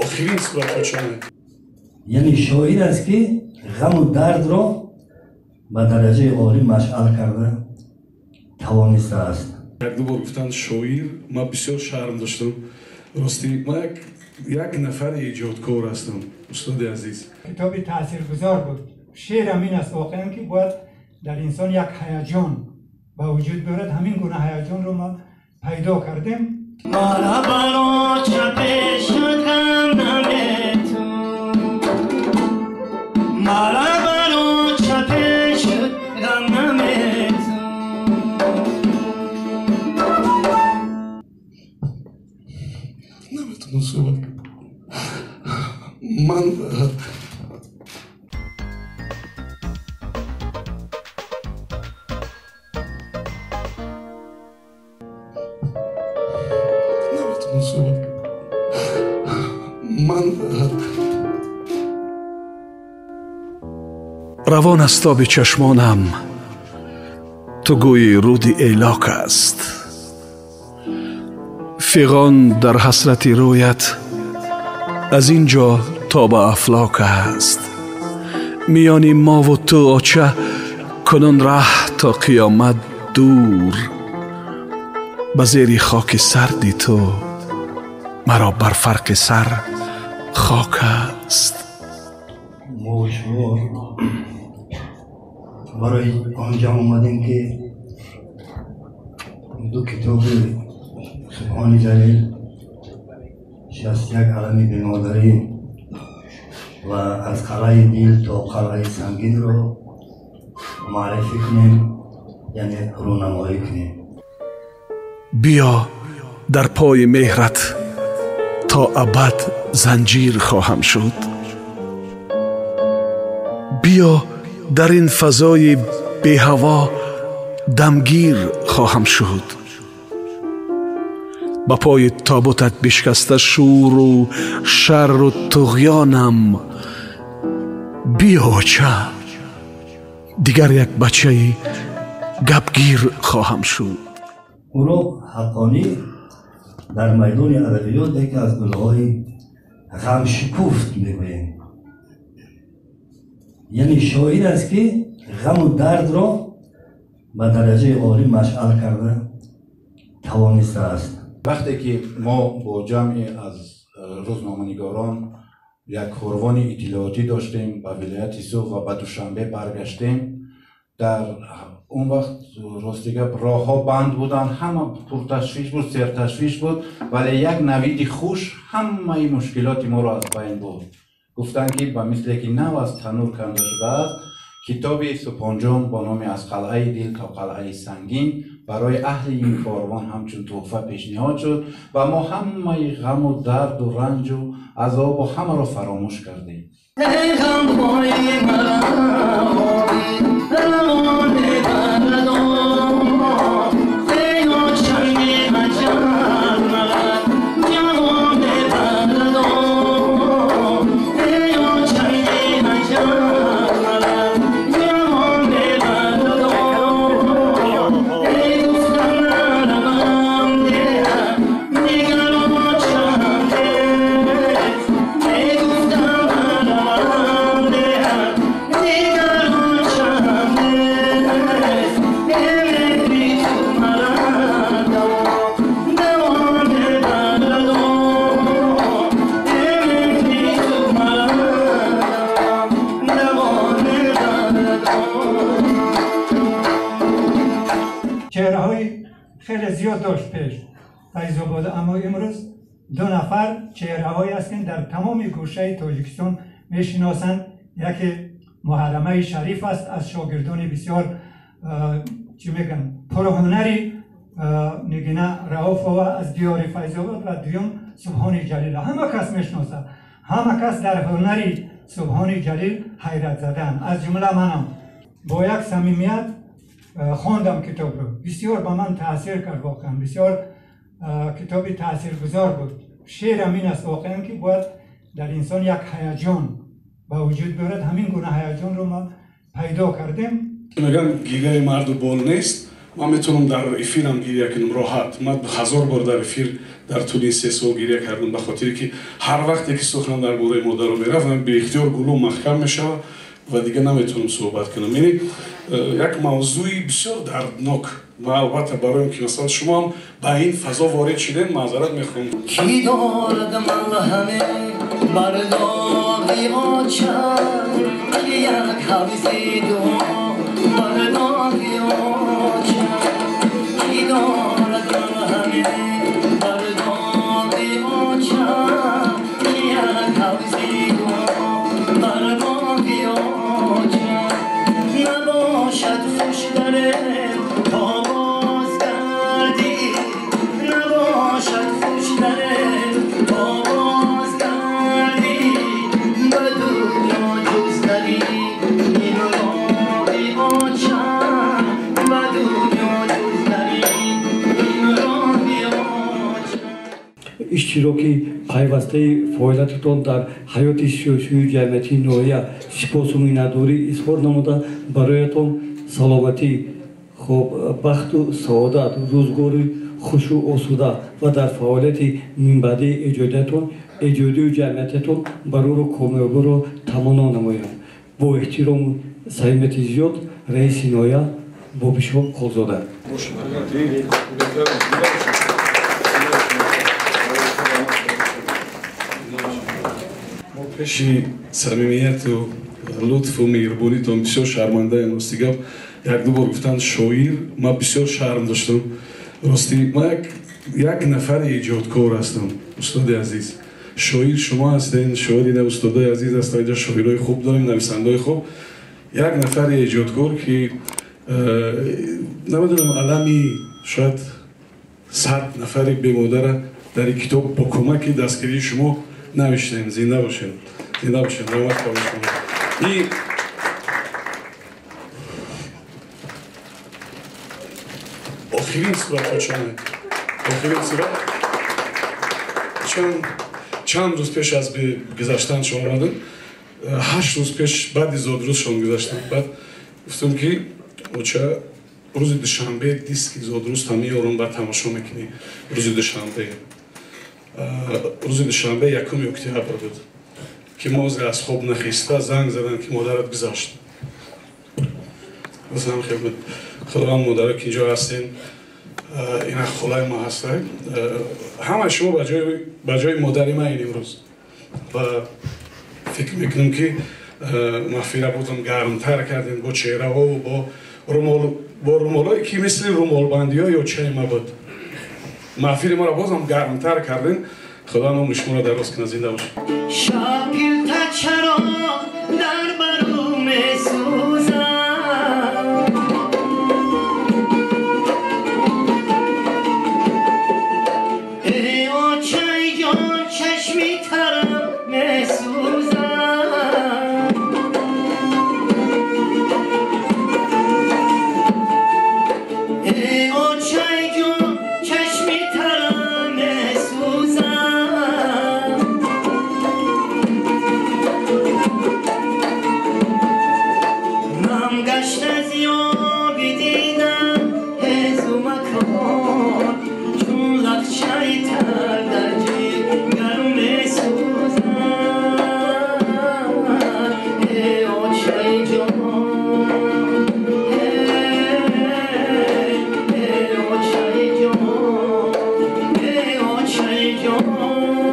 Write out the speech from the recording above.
آخرین صحبت شما. یعنی شاعر است که غم و درد را به درجه عالی مشعل کرده توانسته است. یک دو بار گفتن شاعر، من بسیار شرم داشتم. راستی من یک نفر ایجادکار هستم استاد عزیز. کتابی تاثیرگذار بود. شعرم این است واقعا که باید در انسان یک هیجان به وجود بیارد. همین گونه هیجان رو ما پیدا کردیم. مالا برا چپه شد غم نمیتون، مالا برا چپه شد غم نمیتون. نمیتونم صحبت من روان است آب چشمانم، تو گویی رودی ایلاک است. فیغان در حسرت رویت از اینجا تا به افلاک است. میانی ما و تو آچه کنون ره تا قیامت دور. به زیر خاک سردی تو مرا بر فرق سر خاک است. ما شما برای آنجا آمدیم که دو کتاب سبحان جلیل 61 علمی بنادری و از قلعه دیل تا قلعه سنگین رو معرفی کنیم، یعنی رونمایی کنیم. بیا در پای مهرت تا ابد زنجیر خواهم شد. بیا در این فضای بی هوا دمگیر خواهم شد. با پای تابوتت بشکسته شور و شر و طغیانم. بیا چه دیگر یک بچه گپگیر خواهم شد. او را حقانی در میدان ادبیات یکی از گلهای غم شکوفت میگوییم. یعنی شاعر است که غم و درد را به درجه عالی مشعل کرده توانسته است. وقتی که ما با جمعی از روزنامه‌نگاران یک کاروان اطلاعاتی داشتیم به ولایت سوق و به دوشنبه برگشتیم، در اون وقت راستی گپ راه ها بند بودن، همه پرتشویش بود، سرتشویش بود، ولی یک نوید خوش همه مشکلات ما را از بین برد. گفتن که به مثل که نو از تنور کنده شده است، کتاب سبحان با نام از قلعه دیل تا قلعه سنگین برای اهل این کاروان همچون تحفه پیشنهاد شد و ما همه غم و درد و رنج و عذاب و همه را فراموش کردیم. خیلی زیاد داشت پیش فیض‌آباد، اما امروز دو نفر چهره‌هایی هستند در تمام گوشه تاجیکستان میشناسند. یکی محرمه شریف است از شاگردان بسیار چی میگن پرهنری نگینه رؤوف از دیار فیض‌آباد و دوم سبحان جلیل. همه کس میشناسه، همه کس در هنری سبحان جلیل حیرت زدن، از جمله منم. با یک صمیمیت خواندم کتاب رو، بسیار به من تاثیر کرد. واقعا بسیار کتابی تاثیرگذار بود. شعرم این است واقعا که باید در انسان یک هیجان به وجود بیارد. همین گونه هیجان رو ما پیدا کردیم. میگن گیگای مرد و بال نیست، من میتونم در افیرم گریه کنم راحت. من 1000 بار در افیر در طول این 3 سال گریه کردم به خاطری که هر وقتی که سخن در باره مادر رو میرفتم به اختیار گلوم محکم میشه و دیگه نمیتونم صحبت کنم. یعنی یک موضوعی بسیار دردناک و البته برای که مثلا شما هم به این فضا وارد شدین معذرت میخوام. کی دارد ملهمه بر داغی آچم که یک حوزی دو بر داغی آچم کی دارد ملهمه بر داغی آچم که یک حوزی دو بر داغی آچم نباشد خوش داره تا باز گردی نباشد خوش داره تا باز گردی به دنیا جز داری این راهی آچم به دنیا جز داری این راهی آچم. اشتراکی پیوسته فعالیتتان در حیات سیاسی جمعیتی نوعیه سپاسومی نداری اظهار نموده برایتان سلامتی خوب بخت و سعادت روزگاری خوش و آسوده و در فعالیت منبعدی ایجادی و جمعیتتان برای رو کامیابی رو تمنا نمایم. با احترام صمیمت زیاد رئیس نوعیه بابیشاه قلزاده. پیشی صمیمیت و لطف و مهربانیتون بسیار شرمنده ام. راستی گفت یک دو بار گفتن شاعر، من بسیار شرم داشتم. راستی من یک نفر ایجادکار هستم استاد عزیز. شاعر شما هستین، شاعر این استادای عزیز هستن، اینجا شاعرای خوب داریم، نویسنده‌های خوب. یک نفر ایجادکار که نمیدونم علمی شاید 100 نفری به مادر در این کتاب با کمک دستگیری شما نوشتیم. زنده باشین، زنده باشین. رحمت خواهش کنم. این آخرین صورت ها چنه؟ آخرین صورت چند روز پیش از به گذشتن شما آمدن، 8 روز پیش بعد زادروز شما گذشتن. بعد گفتم که اوچه روز دوشنبه دیسک زادروز تمیارون بعد تماشا میکنی. روز دوشنبه 1 اکتبر بود که موزه از خواب نخیسته زنگ زدن که مادرت گذشت. مثلا خیلی خداوند مادرها که اینجا هستین، این خلای ما هستن، همه شما به جای مادری من این امروز و فکر میکنم که محفیل بودم گرمتر کردین با چهره ها و با رومالایی که مثل رومال بندی ها یا چه ما بود. محفیل ما را بازم گرمتر کردین. خدا نام شما را دراز کنه. زنده باشید. شب پیلتر چرا در برو میسوزم ای آچه جان چشمی ترم میسوزم ای آچه جان چشمی ترم میسوزم من گشت از یابی دیدم هزو مکان چون لخچه تر در جگر میسوزم ای آچه جان ای آچه جان ای آچه جان